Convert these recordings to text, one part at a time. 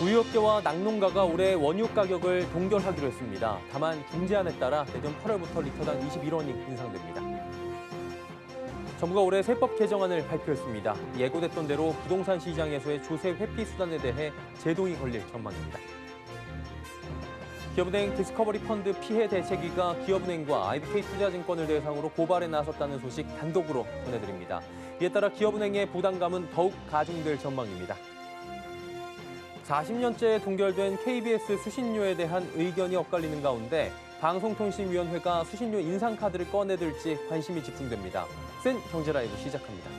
우유업계와 낙농가가 올해 원유 가격을 동결하기로 했습니다. 다만 중재안에 따라 내년 8월부터 리터당 21원이 인상됩니다. 정부가 올해 세법 개정안을 발표했습니다. 예고됐던 대로 부동산 시장에서의 조세 회피 수단에 대해 제동이 걸릴 전망입니다. 기업은행 디스커버리 펀드 피해 대책위가 기업은행과 IBK투자증권을 대상으로 고발에 나섰다는 소식 단독으로 전해드립니다. 이에 따라 기업은행의 부담감은 더욱 가중될 전망입니다. 40년째 동결된 KBS 수신료에 대한 의견이 엇갈리는 가운데 방송통신위원회가 수신료 인상 카드를 꺼내들지 관심이 집중됩니다. 센 경제라이브 시작합니다.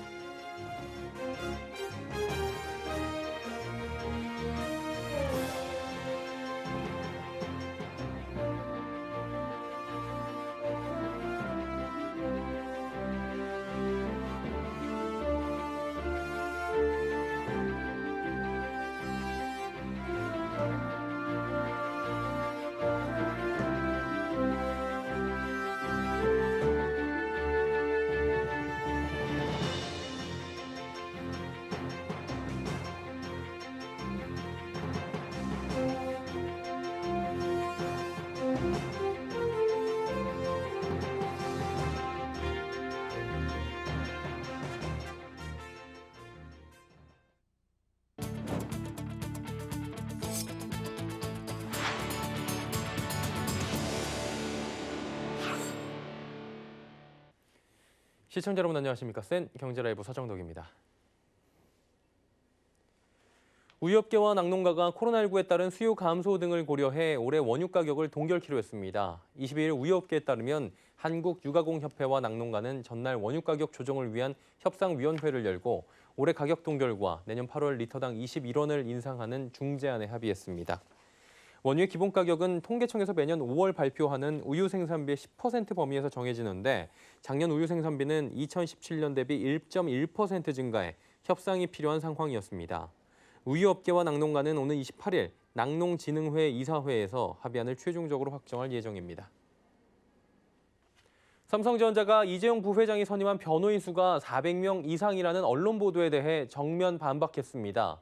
시청자 여러분 안녕하십니까? 센 경제라이브 서정덕입니다. 우유업계와 낙농가가 코로나19에 따른 수요 감소 등을 고려해 올해 원유 가격을 동결키로 했습니다. 22일 우유업계에 따르면 한국유가공협회와 낙농가는 전날 원유 가격 조정을 위한 협상위원회를 열고 올해 가격 동결과 내년 8월 리터당 21원을 인상하는 중재안에 합의했습니다. 원유의 기본 가격은 통계청에서 매년 5월 발표하는 우유 생산비의 10% 범위에서 정해지는데 작년 우유 생산비는 2017년 대비 1.1% 증가해 협상이 필요한 상황이었습니다. 우유업계와 낙농가는 오는 28일 낙농진흥회 이사회에서 합의안을 최종적으로 확정할 예정입니다. 삼성전자가 이재용 부회장이 선임한 변호인 수가 400명 이상이라는 언론 보도에 대해 정면 반박했습니다.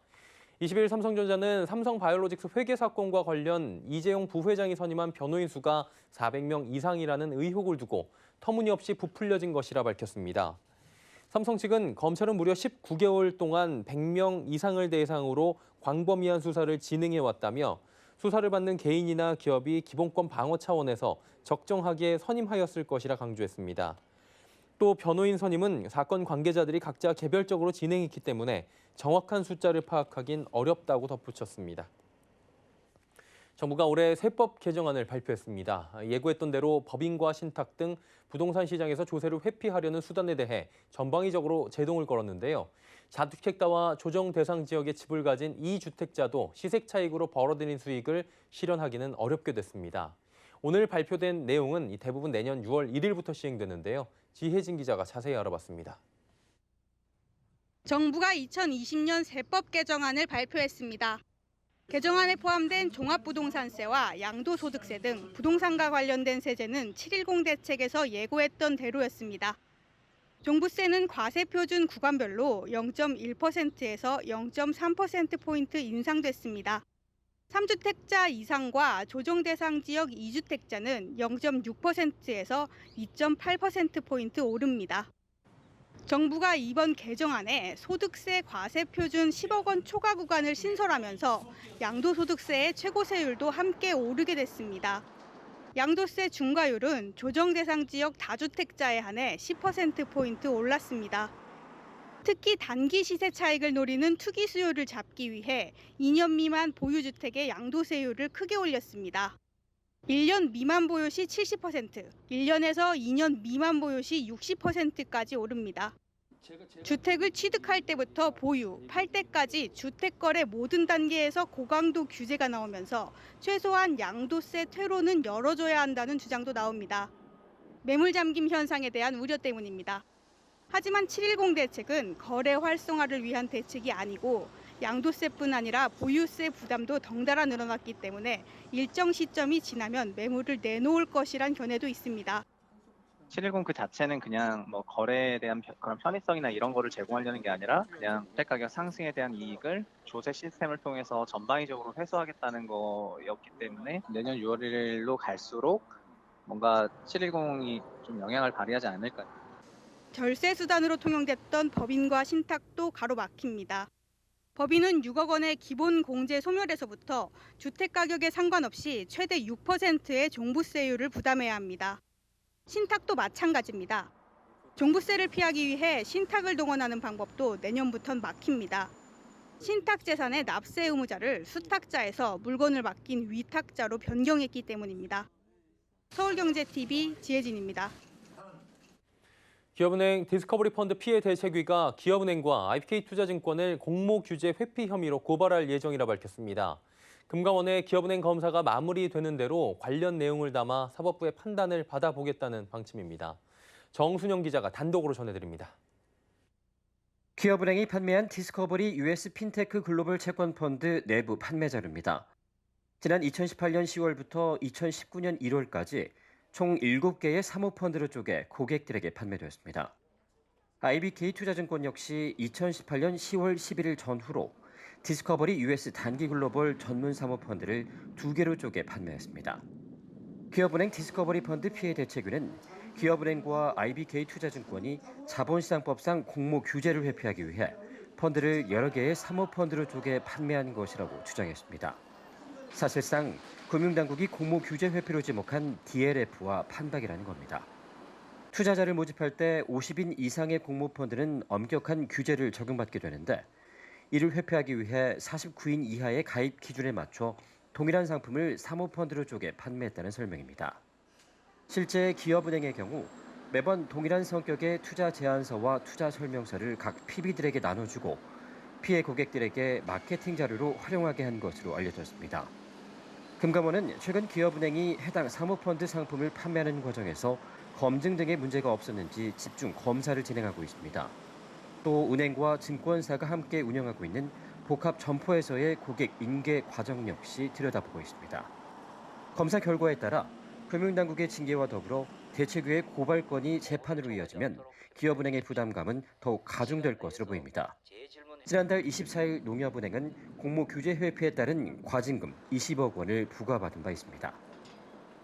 20일 삼성전자는 삼성바이오로직스 회계 사건과 관련 이재용 부회장이 선임한 변호인 수가 400명 이상이라는 의혹을 두고 터무니없이 부풀려진 것이라 밝혔습니다. 삼성 측은 검찰은 무려 19개월 동안 100명 이상을 대상으로 광범위한 수사를 진행해왔다며 수사를 받는 개인이나 기업이 기본권 방어 차원에서 적정하게 선임하였을 것이라 강조했습니다. 또 변호인 선임은 사건 관계자들이 각자 개별적으로 진행했기 때문에 정확한 숫자를 파악하긴 어렵다고 덧붙였습니다. 정부가 올해 세법 개정안을 발표했습니다. 예고했던 대로 법인과 신탁 등 부동산 시장에서 조세를 회피하려는 수단에 대해 전방위적으로 제동을 걸었는데요. 자주택자와 조정 대상 지역에 집을 가진 이주택자도 시세 차익으로 벌어들인 수익을 실현하기는 어렵게 됐습니다. 오늘 발표된 내용은 대부분 내년 6월 1일부터 시행되는데요. 지혜진 기자가 자세히 알아봤습니다. 정부가 2020년 세법 개정안을 발표했습니다. 개정안에 포함된 종합부동산세와 양도소득세 등 부동산과 관련된 세제는 7.10 대책에서 예고했던 대로였습니다. 종부세는 과세표준 구간별로 0.1%에서 0.3%포인트 인상됐습니다. 3주택자 이상과 조정대상 지역 2주택자는 0.6%에서 2.8%포인트 오릅니다. 정부가 이번 개정안에 소득세 과세 표준 10억 원 초과 구간을 신설하면서 양도소득세의 최고세율도 함께 오르게 됐습니다. 양도세 중과율은 조정 대상 지역 다주택자에 한해 10%포인트 올랐습니다. 특히 단기 시세 차익을 노리는 투기 수요를 잡기 위해 2년 미만 보유주택의 양도세율을 크게 올렸습니다. 1년 미만 보유 시 70%, 1년에서 2년 미만 보유 시 60%까지 오릅니다. 주택을 취득할 때부터 보유, 팔 때까지 주택거래 모든 단계에서 고강도 규제가 나오면서 최소한 양도세 퇴로는 열어줘야 한다는 주장도 나옵니다. 매물 잠김 현상에 대한 우려 때문입니다. 하지만 7.10 대책은 거래 활성화를 위한 대책이 아니고 양도세뿐 아니라 보유세 부담도 덩달아 늘어났기 때문에 일정 시점이 지나면 매물을 내놓을 것이란 견해도 있습니다. 710 그 자체는 그냥 뭐 거래에 대한 그런 편의성이나 이런 거를 제공하려는 게 아니라 그냥 주택 가격 상승에 대한 이익을 조세 시스템을 통해서 전방위적으로 회수하겠다는 거였기 때문에 내년 6월 1일로 갈수록 뭔가 710이 좀 영향을 발휘하지 않을까. 절세 수단으로 통용됐던 법인과 신탁도 가로막힙니다. 법인은 6억 원의 기본 공제 소멸에서부터 주택 가격에 상관없이 최대 6%의 종부세율을 부담해야 합니다. 신탁도 마찬가지입니다. 종부세를 피하기 위해 신탁을 동원하는 방법도 내년부턴 막힙니다. 신탁 재산의 납세 의무자를 수탁자에서 물건을 맡긴 위탁자로 변경했기 때문입니다. 서울경제TV 지혜진입니다. 기업은행 디스커버리 펀드 피해 대책위가 기업은행과 IBK투자증권을 공모규제 회피 혐의로 고발할 예정이라 밝혔습니다. 금감원의 기업은행 검사가 마무리되는 대로 관련 내용을 담아 사법부의 판단을 받아보겠다는 방침입니다. 정순영 기자가 단독으로 전해드립니다. 기업은행이 판매한 디스커버리 US 핀테크 글로벌 채권 펀드 내부 판매 자료입니다. 지난 2018년 10월부터 2019년 1월까지 총 7개의 사모펀드로 쪼개 고객들에게 판매되었습니다. IBK투자증권 역시 2018년 10월 11일 전후로 디스커버리 US 단기 글로벌 전문 사모펀드를 2개로 쪼개 판매했습니다. 기업은행 디스커버리 펀드 피해 대책위는 기업은행과 IBK투자증권이 자본시장법상 공모 규제를 회피하기 위해 펀드를 여러 개의 사모펀드로 쪼개 판매한 것이라고 주장했습니다. 사실상 금융당국이 공모 규제 회피로 지목한 DLF와 판박이라는 겁니다. 투자자를 모집할 때 50인 이상의 공모펀드는 엄격한 규제를 적용받게 되는데 이를 회피하기 위해 49인 이하의 가입 기준에 맞춰 동일한 상품을 사모펀드로 쪼개 판매했다는 설명입니다. 실제 기업은행의 경우 매번 동일한 성격의 투자 제안서와 투자 설명서를 각 PB들에게 나눠주고 피해 고객들에게 마케팅 자료로 활용하게 한 것으로 알려졌습니다. 금감원은 최근 기업은행이 해당 사모펀드 상품을 판매하는 과정에서 검증 등의 문제가 없었는지 집중 검사를 진행하고 있습니다. 또 은행과 증권사가 함께 운영하고 있는 복합 점포에서의 고객 인계 과정 역시 들여다보고 있습니다. 검사 결과에 따라 금융당국의 징계와 더불어 대책위의 고발건이 재판으로 이어지면 기업은행의 부담감은 더욱 가중될 것으로 보입니다. 지난달 24일 농협은행은 공모규제 회피에 따른 과징금 20억 원을 부과받은 바 있습니다.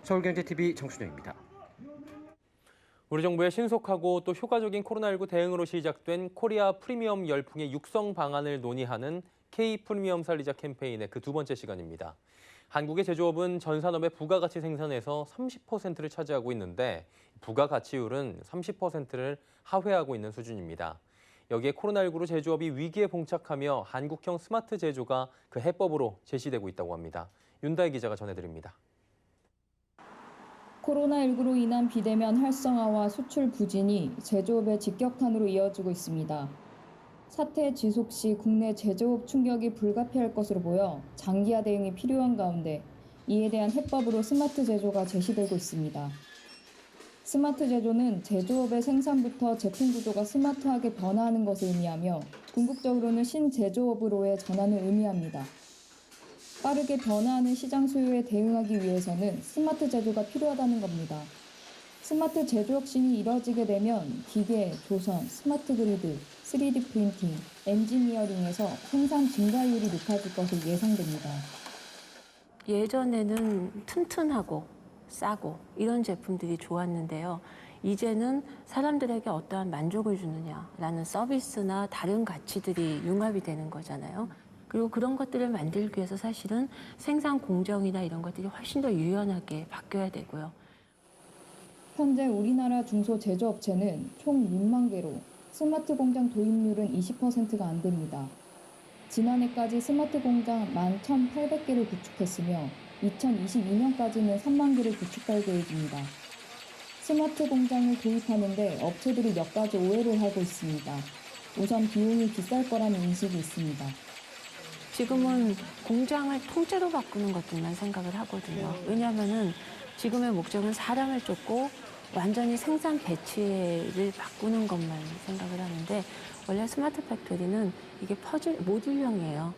서울경제TV 정순영입니다. 우리 정부의 신속하고 또 효과적인 코로나19 대응으로 시작된 코리아 프리미엄 열풍의 육성 방안을 논의하는 K-프리미엄 살리자 캠페인의 그 두 번째 시간입니다. 한국의 제조업은 전 산업의 부가가치 생산에서 30%를 차지하고 있는데 부가가치율은 30%를 하회하고 있는 수준입니다. 여기에 코로나19로 제조업이 위기에 봉착하며 한국형 스마트 제조가 그 해법으로 제시되고 있다고 합니다. 윤다혜 기자가 전해드립니다. 코로나19로 인한 비대면 활성화와 수출 부진이 제조업의 직격탄으로 이어지고 있습니다. 사태 지속 시 국내 제조업 충격이 불가피할 것으로 보여 장기화 대응이 필요한 가운데 이에 대한 해법으로 스마트 제조가 제시되고 있습니다. 스마트 제조는 제조업의 생산부터 제품 구조가 스마트하게 변화하는 것을 의미하며 궁극적으로는 신제조업으로의 전환을 의미합니다. 빠르게 변화하는 시장 수요에 대응하기 위해서는 스마트 제조가 필요하다는 겁니다. 스마트 제조 혁신이 이뤄지게 되면 기계, 조선, 스마트 그리드, 3D 프린팅, 엔지니어링에서 생산 증가율이 높아질 것으로 예상됩니다. 예전에는 튼튼하고 싸고 이런 제품들이 좋았는데요. 이제는 사람들에게 어떠한 만족을 주느냐라는 서비스나 다른 가치들이 융합이 되는 거잖아요. 그리고 그런 것들을 만들기 위해서 사실은 생산 공정이나 이런 것들이 훨씬 더 유연하게 바뀌어야 되고요. 현재 우리나라 중소제조업체는 총 6만 개로 스마트 공장 도입률은 20%가 안 됩니다. 지난해까지 스마트 공장 11,800개를 구축했으며 2022년까지는 3만 개를 구축할 계획입니다. 스마트 공장을 도입하는데 업체들이 몇 가지 오해를 하고 있습니다. 우선 비용이 비쌀 거라는 인식이 있습니다. 지금은 공장을 통째로 바꾸는 것들만 생각을 하거든요. 왜냐하면은 지금의 목적은 사람을 쫓고 완전히 생산 배치를 바꾸는 것만 생각을 하는데 원래 스마트 팩토리는 이게 퍼즐 모듈형이에요.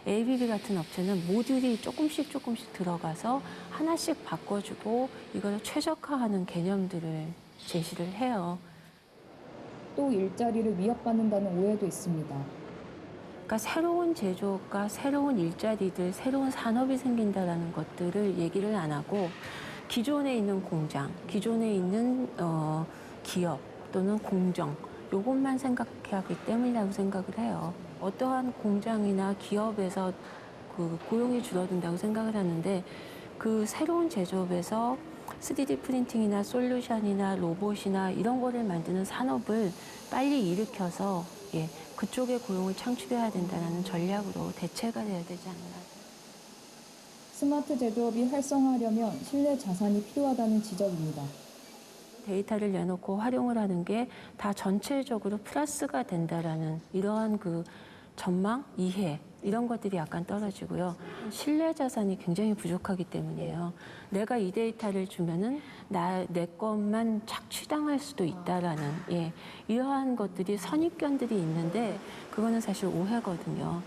ABB 같은 업체는 모듈이 조금씩 들어가서 하나씩 바꿔주고 이걸 최적화하는 개념들을 제시를 해요. 또 일자리를 위협받는다는 오해도 있습니다. 그러니까 새로운 제조업과 새로운 일자리들, 새로운 산업이 생긴다라는 것들을 얘기를 안 하고 기존에 있는 공장, 기존에 있는 기업 또는 공정, 이것만 생각하기 때문이라고 생각을 해요. 어떠한 공장이나 기업에서 그 고용이 줄어든다고 생각을 하는데 그 새로운 제조업에서 3D 프린팅이나 솔루션이나 로봇이나 이런 거를 만드는 산업을 빨리 일으켜서 그쪽에 고용을 창출해야 된다는 전략으로 대체가 돼야 되지 않나. 스마트 제조업이 활성화하려면 신뢰 자산이 필요하다는 지적입니다. 데이터를 내놓고 활용을 하는 게 다 전체적으로 플러스가 된다라는 이러한 그 전망, 이해 이런 것들이 약간 떨어지고요. 신뢰 자산이 굉장히 부족하기 때문이에요. 내가 이 데이터를 주면은 내 것만 착취당할 수도 있다라는 이러한 것들이 선입견들이 있는데 그거는 사실 오해거든요.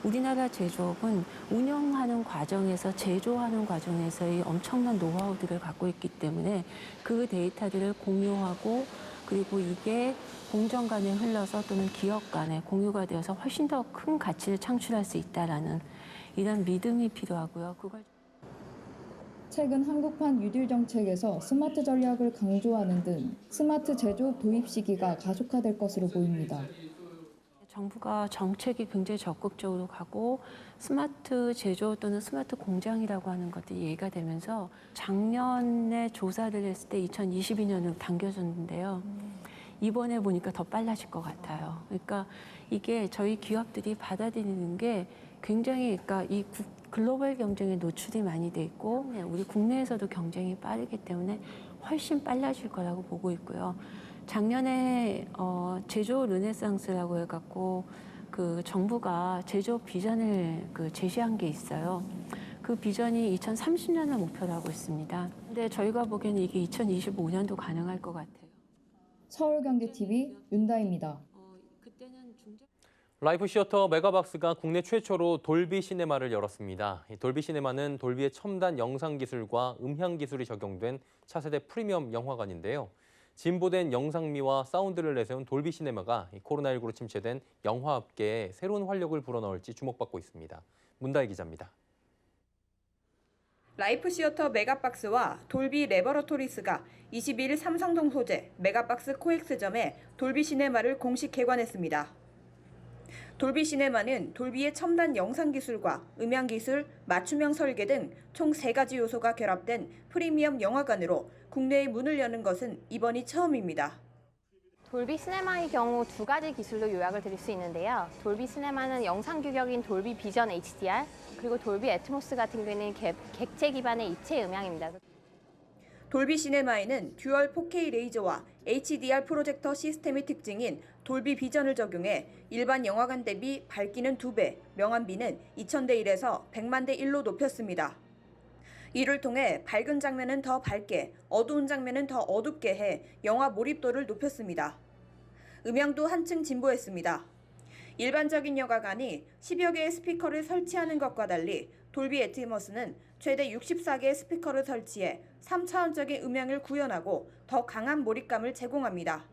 우리나라 제조업은 운영하는 과정에서 제조하는 과정에서의 엄청난 노하우들을 갖고 있기 때문에 그 데이터들을 공유하고 그리고 이게 공정 간에 흘러서 또는 기업 간에 공유가 되어서 훨씬 더 큰 가치를 창출할 수 있다라는 이런 믿음이 필요하고요. 그걸 최근 한국판 뉴딜 정책에서 스마트 전략을 강조하는 등 스마트 제조업 도입 시기가 가속화될 것으로 보입니다. 정부가 정책이 굉장히 적극적으로 가고 스마트 제조 또는 스마트 공장이라고 하는 것들이 얘기가 되면서 작년에 조사를 했을 때 2022년으로 당겨졌는데요. 이번에 보니까 더 빨라질 것 같아요. 그러니까 이게 저희 기업들이 받아들이는 게 굉장히 그러니까 이 글로벌 경쟁에 노출이 많이 돼 있고 우리 국내에서도 경쟁이 빠르기 때문에 훨씬 빨라질 거라고 보고 있고요. 작년에 제조 르네상스라고 해갖고 그 정부가 제조 비전을 제시한 게 있어요. 그 비전이 2030년을 목표로 하고 있습니다. 근데 저희가 보기에는 이게 2025년도 가능할 것 같아요. 서울경제TV 윤다입니다. 라이프 시어터 메가박스가 국내 최초로 돌비 시네마를 열었습니다. 돌비 시네마는 돌비의 첨단 영상 기술과 음향 기술이 적용된 차세대 프리미엄 영화관인데요. 진보된 영상미와 사운드를 내세운 돌비 시네마가 코로나19로 침체된 영화업계에 새로운 활력을 불어넣을지 주목받고 있습니다. 문다희 기자입니다. 라이프 시어터 메가박스와 돌비 레버러토리스가 22일 삼성동 소재 메가박스 코엑스점에 돌비 시네마를 공식 개관했습니다. 돌비 시네마는 돌비의 첨단 영상 기술과 음향 기술, 맞춤형 설계 등 총 3가지 요소가 결합된 프리미엄 영화관으로 국내에 문을 여는 것은 이번이 처음입니다. 돌비 시네마의 경우 2가지 기술로 요약을 드릴 수 있는데요. 돌비 시네마는 영상 규격인 돌비 비전 HDR, 그리고 돌비 애트모스 같은 경우에는 객체 기반의 입체 음향입니다. 돌비 시네마에는 듀얼 4K 레이저와 HDR 프로젝터 시스템의 특징인 돌비 비전을 적용해 일반 영화관 대비 밝기는 2배, 명암비는 2000대 1에서 100만 대 1로 높였습니다. 이를 통해 밝은 장면은 더 밝게, 어두운 장면은 더 어둡게 해 영화 몰입도를 높였습니다. 음향도 한층 진보했습니다. 일반적인 영화관이 10여 개의 스피커를 설치하는 것과 달리 돌비 애트모스는 최대 64개의 스피커를 설치해 3차원적인 음향을 구현하고 더 강한 몰입감을 제공합니다.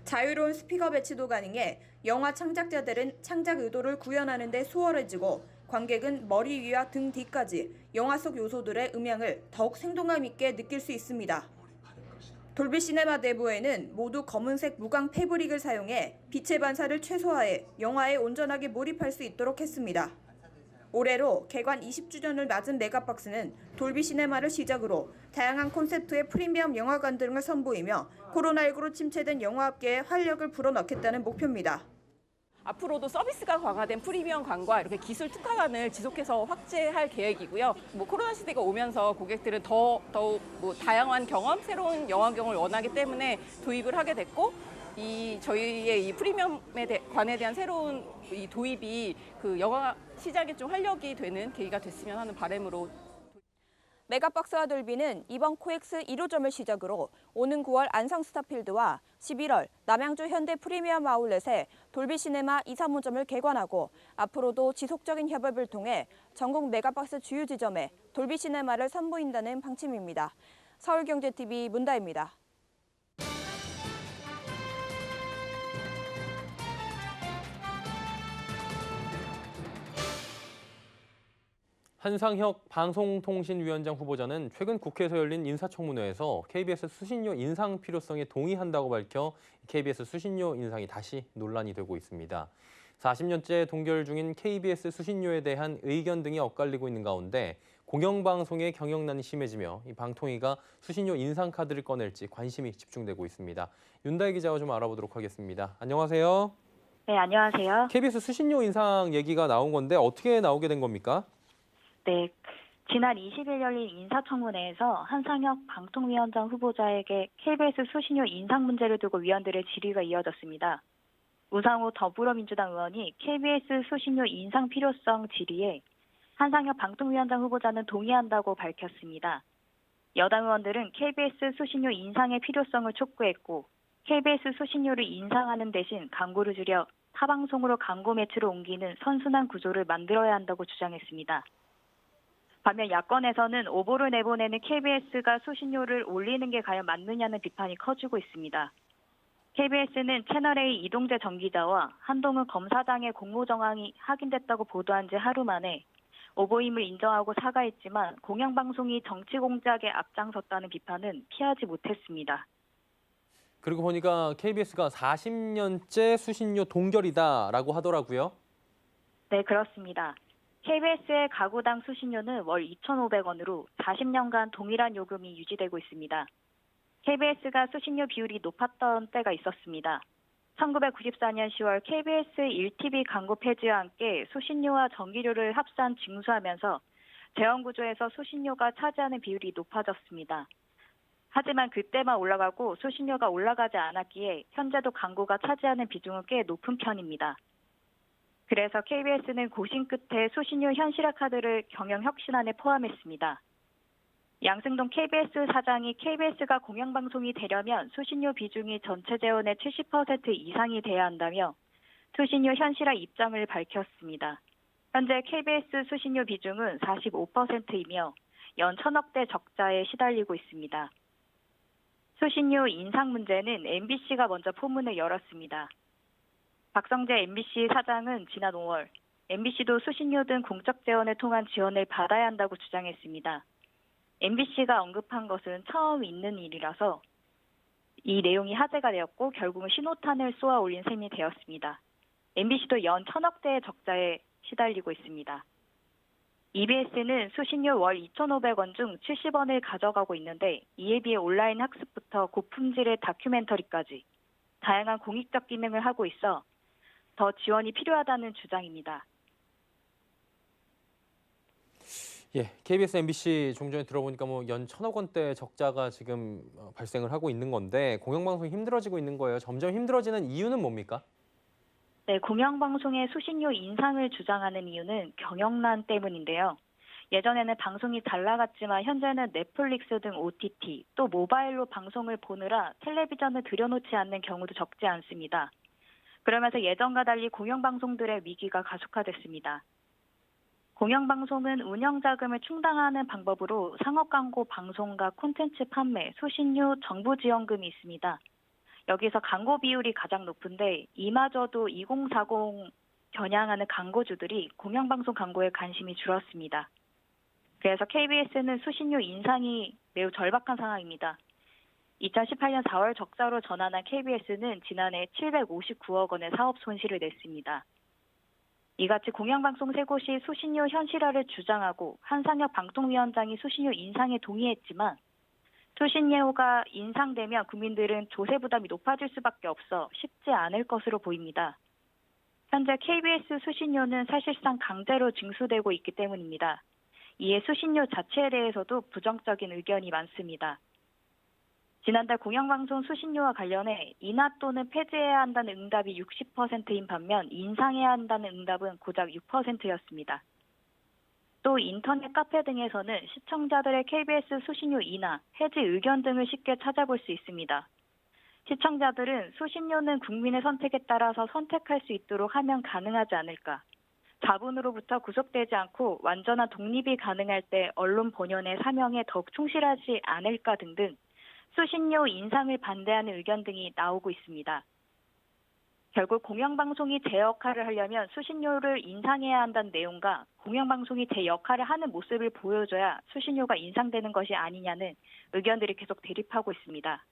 자유로운 스피커 배치도 가능해 영화 창작자들은 창작 의도를 구현하는 데 수월해지고 관객은 머리 위와 등 뒤까지 영화 속 요소들의 음향을 더욱 생동감 있게 느낄 수 있습니다. 돌비 시네마 내부에는 모두 검은색 무광 패브릭을 사용해 빛의 반사를 최소화해 영화에 온전하게 몰입할 수 있도록 했습니다. 올해로 개관 20주년을 맞은 메가박스는 돌비 시네마를 시작으로 다양한 콘셉트의 프리미엄 영화관 등을 선보이며 코로나19로 침체된 영화업계에 활력을 불어넣겠다는 목표입니다. 앞으로도 서비스가 강화된 프리미엄관과 이렇게 기술 특화관을 지속해서 확대할 계획이고요. 코로나 시대가 오면서 고객들은 더욱 다양한 경험, 새로운 영화 경험을 원하기 때문에 도입을 하게 됐고, 저희의 이 프리미엄관에 대한 새로운 이 도입이 그 영화 시장에 좀 활력이 되는 계기가 됐으면 하는 바람으로. 메가박스와 돌비는 이번 코엑스 1호점을 시작으로 오는 9월 안성 스타필드와 11월 남양주 현대 프리미엄 아울렛에 돌비 시네마 2, 3호점을 개관하고 앞으로도 지속적인 협업을 통해 전국 메가박스 주요 지점에 돌비 시네마를 선보인다는 방침입니다. 서울경제TV 문다입니다. 한상혁 방송통신위원장 후보자는 최근 국회에서 열린 인사청문회에서 KBS 수신료 인상 필요성에 동의한다고 밝혀 KBS 수신료 인상이 다시 논란이 되고 있습니다. 40년째 동결 중인 KBS 수신료에 대한 의견 등이 엇갈리고 있는 가운데 공영방송의 경영난이 심해지며 이 방통위가 수신료 인상 카드를 꺼낼지 관심이 집중되고 있습니다. 윤다혜 기자와 좀 알아보도록 하겠습니다. 안녕하세요. 네, 안녕하세요. KBS 수신료 인상 얘기가 나온 건데 어떻게 나오게 된 겁니까? 네, 지난 20일 열린 인사청문회에서 한상혁 방통위원장 후보자에게 KBS 수신료 인상 문제를 두고 위원들의 질의가 이어졌습니다. 우상호 더불어민주당 의원이 KBS 수신료 인상 필요성 질의에 한상혁 방통위원장 후보자는 동의한다고 밝혔습니다. 여당 의원들은 KBS 수신료 인상의 필요성을 촉구했고 KBS 수신료를 인상하는 대신 광고를 줄여 타방송으로 광고 매출을 옮기는 선순환 구조를 만들어야 한다고 주장했습니다. 반면 야권에서는 오보를 내보내는 KBS가 수신료를 올리는 게 과연 맞느냐는 비판이 커지고 있습니다. KBS는 채널A 이동재 전기자와 한동훈 검사장의 공모 정황이 확인됐다고 보도한 지 하루 만에 오보임을 인정하고 사과했지만 공영방송이 정치 공작에 앞장섰다는 비판은 피하지 못했습니다. 그리고 보니까 KBS가 40년째 수신료 동결이다라고 하더라고요. 네, 그렇습니다. KBS의 가구당 수신료는 월 2,500원으로 40년간 동일한 요금이 유지되고 있습니다. KBS가 수신료 비율이 높았던 때가 있었습니다. 1994년 10월 KBS 1TV 광고 폐지와 함께 수신료와 전기료를 합산 징수하면서 재원구조에서 수신료가 차지하는 비율이 높아졌습니다. 하지만 그때만 올라가고 수신료가 올라가지 않았기에 현재도 광고가 차지하는 비중은 꽤 높은 편입니다. 그래서 KBS는 고심 끝에 수신료 현실화 카드를 경영혁신안에 포함했습니다. 양승동 KBS 사장이 KBS가 공영방송이 되려면 수신료 비중이 전체 재원의 70% 이상이 돼야 한다며 수신료 현실화 입장을 밝혔습니다. 현재 KBS 수신료 비중은 45%이며 연 1,000억대 적자에 시달리고 있습니다. 수신료 인상 문제는 MBC가 먼저 포문을 열었습니다. 박성재 MBC 사장은 지난 5월 MBC도 수신료 등 공적 재원을 통한 지원을 받아야 한다고 주장했습니다. MBC가 언급한 것은 처음 있는 일이라서 이 내용이 화제가 되었고 결국은 신호탄을 쏘아 올린 셈이 되었습니다. MBC도 연 1,000억대의 적자에 시달리고 있습니다. EBS는 수신료 월 2,500원 중 70원을 가져가고 있는데 이에 비해 온라인 학습부터 고품질의 다큐멘터리까지 다양한 공익적 기능을 하고 있어 더 지원이 필요하다는 주장입니다. 예, KBS, MBC 좀 전에 들어보니까 연 1,000억 원대 적자가 지금 발생을 하고 있는 건데 공영방송이 힘들어지고 있는 거예요. 점점 힘들어지는 이유는 뭡니까? 네, 공영방송의 수신료 인상을 주장하는 이유는 경영난 때문인데요. 예전에는 방송이 잘 나갔지만 현재는 넷플릭스 등 OTT 또 모바일로 방송을 보느라 텔레비전을 들여놓지 않는 경우도 적지 않습니다. 그러면서 예전과 달리 공영방송들의 위기가 가속화됐습니다. 공영방송은 운영자금을 충당하는 방법으로 상업광고 방송과 콘텐츠 판매, 수신료, 정부 지원금이 있습니다. 여기서 광고 비율이 가장 높은데 이마저도 2040 겨냥하는 광고주들이 공영방송 광고에 관심이 줄었습니다. 그래서 KBS는 수신료 인상이 매우 절박한 상황입니다. 2018년 4월 적자로 전환한 KBS는 지난해 759억 원의 사업 손실을 냈습니다. 이같이 공영방송 세 곳이 수신료 현실화를 주장하고 한상혁 방통위원장이 수신료 인상에 동의했지만 수신료가 인상되면 국민들은 조세 부담이 높아질 수밖에 없어 쉽지 않을 것으로 보입니다. 현재 KBS 수신료는 사실상 강제로 징수되고 있기 때문입니다. 이에 수신료 자체에 대해서도 부정적인 의견이 많습니다. 지난달 공영방송 수신료와 관련해 인하 또는 폐지해야 한다는 응답이 60%인 반면 인상해야 한다는 응답은 고작 6%였습니다. 또 인터넷 카페 등에서는 시청자들의 KBS 수신료 인하, 해지 의견 등을 쉽게 찾아볼 수 있습니다. 시청자들은 수신료는 국민의 선택에 따라서 선택할 수 있도록 하면 가능하지 않을까. 자본으로부터 구속되지 않고 완전한 독립이 가능할 때 언론 본연의 사명에 더욱 충실하지 않을까 등등 수신료 인상을 반대하는 의견 등이 나오고 있습니다. 결국 공영방송이 제 역할을 하려면 수신료를 인상해야 한다는 내용과 공영방송이 제 역할을 하는 모습을 보여줘야 수신료가 인상되는 것이 아니냐는 의견들이 계속 대립하고 있습니다.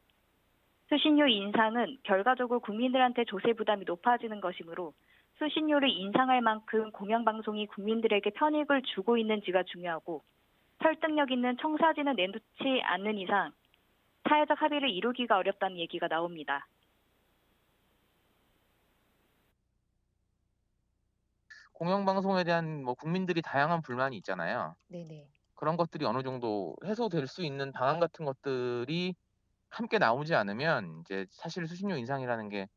수신료 인상은 결과적으로 국민들한테 조세 부담이 높아지는 것이므로 수신료를 인상할 만큼 공영방송이 국민들에게 편익을 주고 있는지가 중요하고 설득력 있는 청사진을 내놓지 않는 이상 사회적 합의를 이루기가 어렵다는 얘기가 나옵니다. 공영방송에 대한 국민들이 다양한 불만이 있잖아요. 네네. 그런 것들이 어느 정도 해소될 수 있는 방안 같은 것들이 함께 나오지 않으면 이제 사실 수신료 인상이라는 게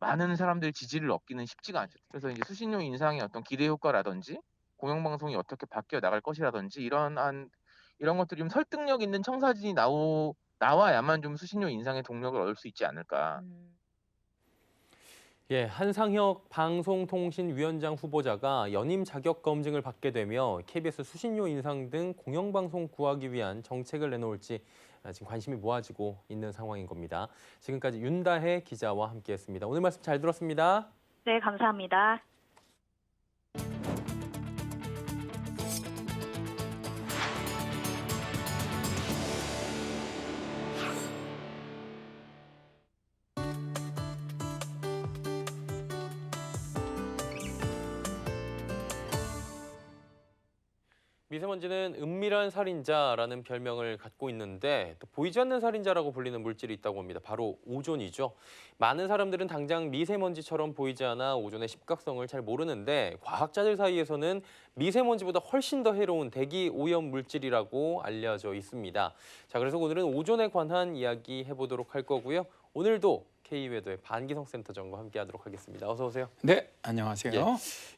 많은 사람들의 지지를 얻기는 쉽지가 않죠. 그래서 이제 수신료 인상의 어떤 기대 효과라든지 공영방송이 어떻게 바뀌어 나갈 것이라든지 이런 것들이 좀 설득력 있는 청사진이 나와야만 좀 수신료 인상의 동력을 얻을 수 있지 않을까. 예, 한상혁 방송통신위원장 후보자가 연임 자격 검증을 받게 되며 KBS 수신료 인상 등 공영방송 구하기 위한 정책을 내놓을지 지금 관심이 모아지고 있는 상황인 겁니다. 지금까지 윤다혜 기자와 함께했습니다. 오늘 말씀 잘 들었습니다. 네, 감사합니다. 미세먼지는 은밀한 살인자라는 별명을 갖고 있는데 또 보이지 않는 살인자라고 불리는 물질이 있다고 합니다. 바로 오존이죠. 많은 사람들은 당장 미세먼지처럼 보이지 않아 오존의 심각성을 잘 모르는데 과학자들 사이에서는 미세먼지보다 훨씬 더 해로운 대기 오염 물질이라고 알려져 있습니다. 자, 그래서 오늘은 오존에 관한 이야기 해보도록 할 거고요. 오늘도 K외도의 반기성 센터장과 함께하도록 하겠습니다. 어서 오세요. 네, 안녕하세요.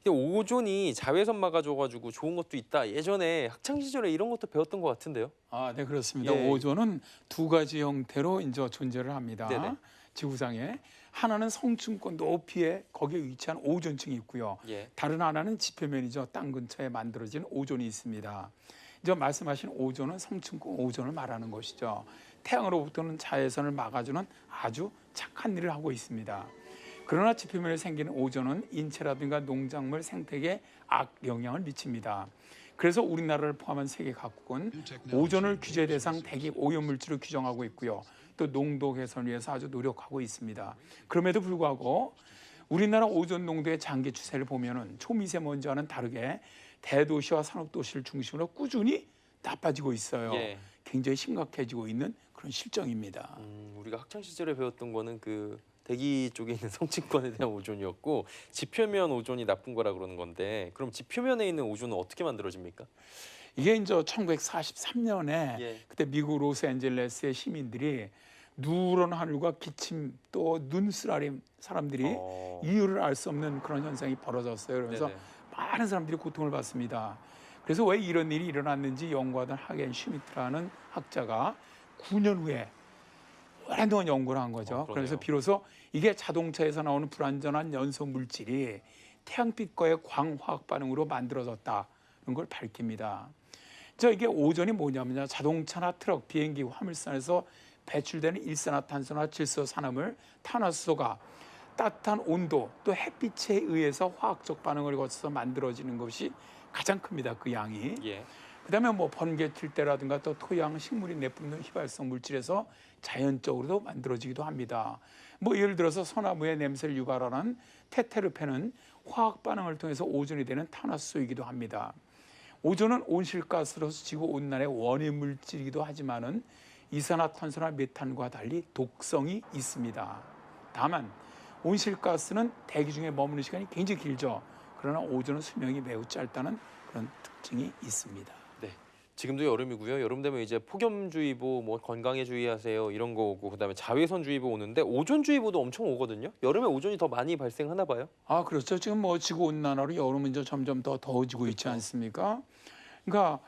예. 오존이 자외선 막아줘가지고 좋은 것도 있다. 예전에 학창 시절에 이런 것도 배웠던 것 같은데요. 아, 네, 그렇습니다. 예. 오존은 두 가지 형태로 이제 존재를 합니다. 네네. 지구상에 하나는 성층권 높이에 거기에 위치한 오존층이 있고요. 예. 다른 하나는 지표면이죠. 땅 근처에 만들어진 오존이 있습니다. 이제 말씀하신 오존은 성층권 오존을 말하는 것이죠. 태양으로부터는 자외선을 막아주는 아주 착한 일을 하고 있습니다. 그러나 지표면에 생기는 오존은 인체라든가 농작물 생태계에 악영향을 미칩니다. 그래서 우리나라를 포함한 세계 각국은 오존을 규제 대상 대기 오염물질로 규정하고 있고요. 또 농도 개선을 위해서 아주 노력하고 있습니다. 그럼에도 불구하고 우리나라 오존 농도의 장기 추세를 보면은 초미세먼지와는 다르게 대도시와 산업도시를 중심으로 꾸준히 나빠지고 있어요. 예. 굉장히 심각해지고 있는 그런 실정입니다. 우리가 학창 시절에 배웠던 거는 그 대기 쪽에 있는 성층권에 대한 오존이었고 지표면 오존이 나쁜 거라 그러는 건데 그럼 지표면에 있는 오존은 어떻게 만들어집니까? 이게 이제 1943년에 예. 그때 미국 로스앤젤레스의 시민들이 누런 하늘과 기침 또 눈쓰라림 사람들이 이유를 알 수 없는 그런 현상이 벌어졌어요. 그래서 네네. 많은 사람들이 고통을 받습니다. 그래서 왜 이런 일이 일어났는지 연구하던 하겐 슈미트라는 학자가 9년 후에 오랜 동안 연구를 한 거죠. 그래서 비로소 이게 자동차에서 나오는 불완전한 연소 물질이 태양빛과의 광화학 반응으로 만들어졌다는 걸 밝힙니다. 이게 오존이 뭐냐면요. 자동차나 트럭, 비행기, 화물선에서 배출되는 일산화탄소나 질소산화물, 탄화수소가 따뜻한 온도 또 햇빛에 의해서 화학적 반응을 거쳐서 만들어지는 것이 가장 큽니다. 그 양이. 예. 그다음에 번개칠 때라든가 또 토양, 식물이 내뿜는 휘발성 물질에서 자연적으로도 만들어지기도 합니다. 예를 들어서 소나무의 냄새를 유발하는 테테르펜은 화학 반응을 통해서 오존이 되는 탄화수소이기도 합니다. 오존은 온실가스로서 지구 온난화의 원인 물질이기도 하지만은 이산화탄소나 메탄과 달리 독성이 있습니다. 다만 온실가스는 대기 중에 머무는 시간이 굉장히 길죠. 그러나 오존은 수명이 매우 짧다는 그런 특징이 있습니다. 네. 지금도 여름이고요. 여름 되면 이제 폭염주의보, 건강에 주의하세요 이런 거 오고 그다음에 자외선주의보 오는데 오존주의보도 엄청 오거든요. 여름에 오존이 더 많이 발생하나 봐요. 아, 그렇죠. 지금 지구 온난화로 여름은 이제 점점 더 더워지고 있지 않습니까? 그러니까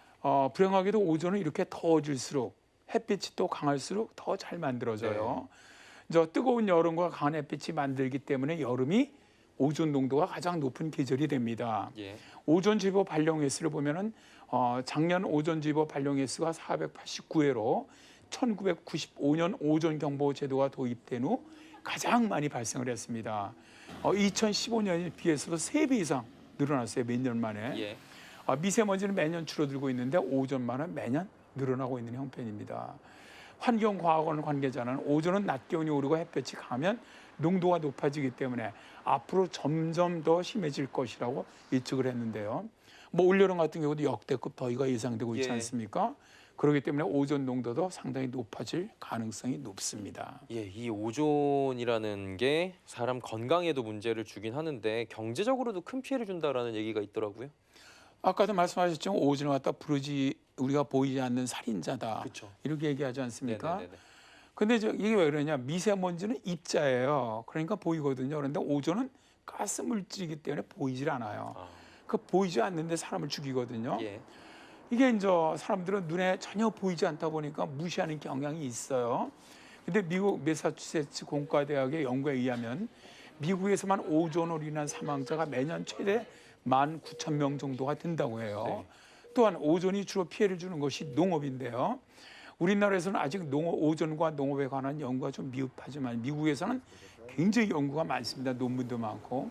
불행하게도 오존은 이렇게 더워질수록 햇빛이 또 강할수록 더 잘 만들어져요. 뜨거운 여름과 강한 햇빛이 만들기 때문에 여름이 오존 농도가 가장 높은 계절이 됩니다. 예. 오존주의보 발령 횟수를 보면은 작년 오존주의보 발령 횟수가 489회로 1995년 오존 경보 제도가 도입된 후 가장 많이 발생을 했습니다. 2015년에 비해서도 3배 이상 늘어났어요. 몇 년 만에. 예. 미세먼지는 매년 줄어들고 있는데 오존만은 매년 늘어나고 있는 형편입니다. 환경과학원 관계자는 오존은 낮 기온이 오르고 햇볕이 강하면 농도가 높아지기 때문에 앞으로 점점 더 심해질 것이라고 예측을 했는데요. 뭐 올여름 같은 경우도 역대급 더위가 예상되고 있지 예. 않습니까? 그렇기 때문에 오존 농도도 상당히 높아질 가능성이 높습니다. 예, 이 오존이라는 게 사람 건강에도 문제를 주긴 하는데 경제적으로도 큰 피해를 준다라는 얘기가 있더라고요. 아까도 말씀하셨지만 오존을 갖다 부르지 우리가 보이지 않는 살인자다. 그렇죠. 이렇게 얘기하지 않습니까? 네네네네. 근데 이게 왜 그러냐? 미세먼지는 입자예요. 그러니까 보이거든요. 그런데 오존은 가스 물질이기 때문에 보이질 않아요. 그 보이지 않는데 사람을 죽이거든요. 예. 이게 이제 사람들은 눈에 전혀 보이지 않다 보니까 무시하는 경향이 있어요. 근데 미국 매사추세츠 공과대학의 연구에 의하면 미국에서만 오존으로 인한 사망자가 매년 최대 19,000명 정도가 된다고 해요. 네. 또한 오존이 주로 피해를 주는 것이 농업인데요. 우리나라에서는 아직 오존과 농업에 관한 연구가 좀 미흡하지만 미국에서는 굉장히 연구가 많습니다. 논문도 많고.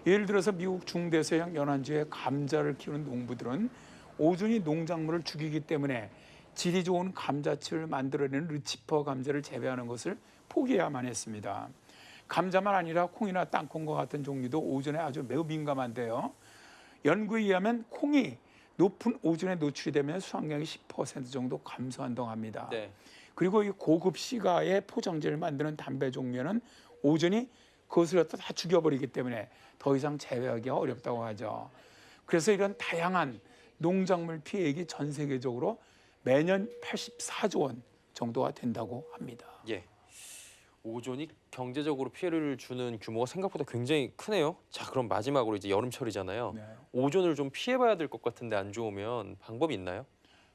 예를 들어서 미국 중대서양 연안지에 감자를 키우는 농부들은 오존이 농작물을 죽이기 때문에 질이 좋은 감자칩을 만들어내는 르치퍼 감자를 재배하는 것을 포기해야만 했습니다. 감자만 아니라 콩이나 땅콩과 같은 종류도 오존에 아주 매우 민감한데요. 연구에 의하면 콩이 높은 오존에 노출이 되면 수확량이 10% 정도 감소한다고 합니다. 네. 그리고 이 고급 시가의 포장재를 만드는 담배 종류는 오존이 그것을 갖다 다 죽여버리기 때문에 더 이상 재배하기가 어렵다고 하죠. 그래서 이런 다양한 농작물 피해액이 전 세계적으로 매년 84조 원 정도가 된다고 합니다. 예. 오존이 경제적으로 피해를 주는 규모가 생각보다 굉장히 크네요. 자, 그럼 마지막으로 이제 여름철이잖아요. 네. 오존을 좀 피해봐야 될 것 같은데 안 좋으면 방법이 있나요?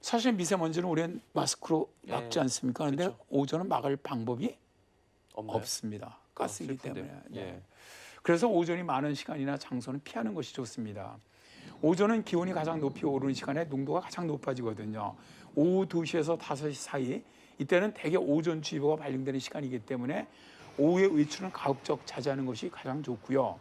사실 미세먼지는 우리는 마스크로 예. 막지 않습니까? 그런데 그쵸. 오존은 막을 방법이 없나요? 없습니다. 가스이기 슬픈데요. 때문에. 예. 네. 그래서 오존이 많은 시간이나 장소는 피하는 것이 좋습니다. 오존은 기온이 가장 높이 오르는 시간에 농도가 가장 높아지거든요. 오후 2시에서 5시 사이 이때는 대개 오존주의보가 발령되는 시간이기 때문에 오후에 외출은 가급적 자제하는 것이 가장 좋고요.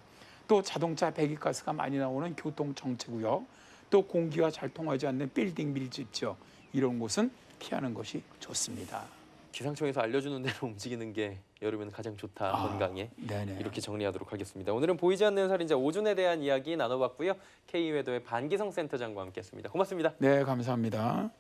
또 자동차 배기가스가 많이 나오는 교통정체구역, 또 공기가 잘 통하지 않는 빌딩 밀집 지역 이런 곳은 피하는 것이 좋습니다. 기상청에서 알려주는 대로 움직이는 게 여름에는 가장 좋다, 건강에. 네네. 이렇게 정리하도록 하겠습니다. 오늘은 보이지 않는 살인자 오존에 대한 이야기 나눠봤고요. K외도의 반기성 센터장과 함께했습니다. 고맙습니다. 네, 감사합니다.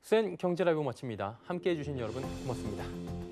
센 경제 라이브 마칩니다. 함께해 주신 여러분 고맙습니다.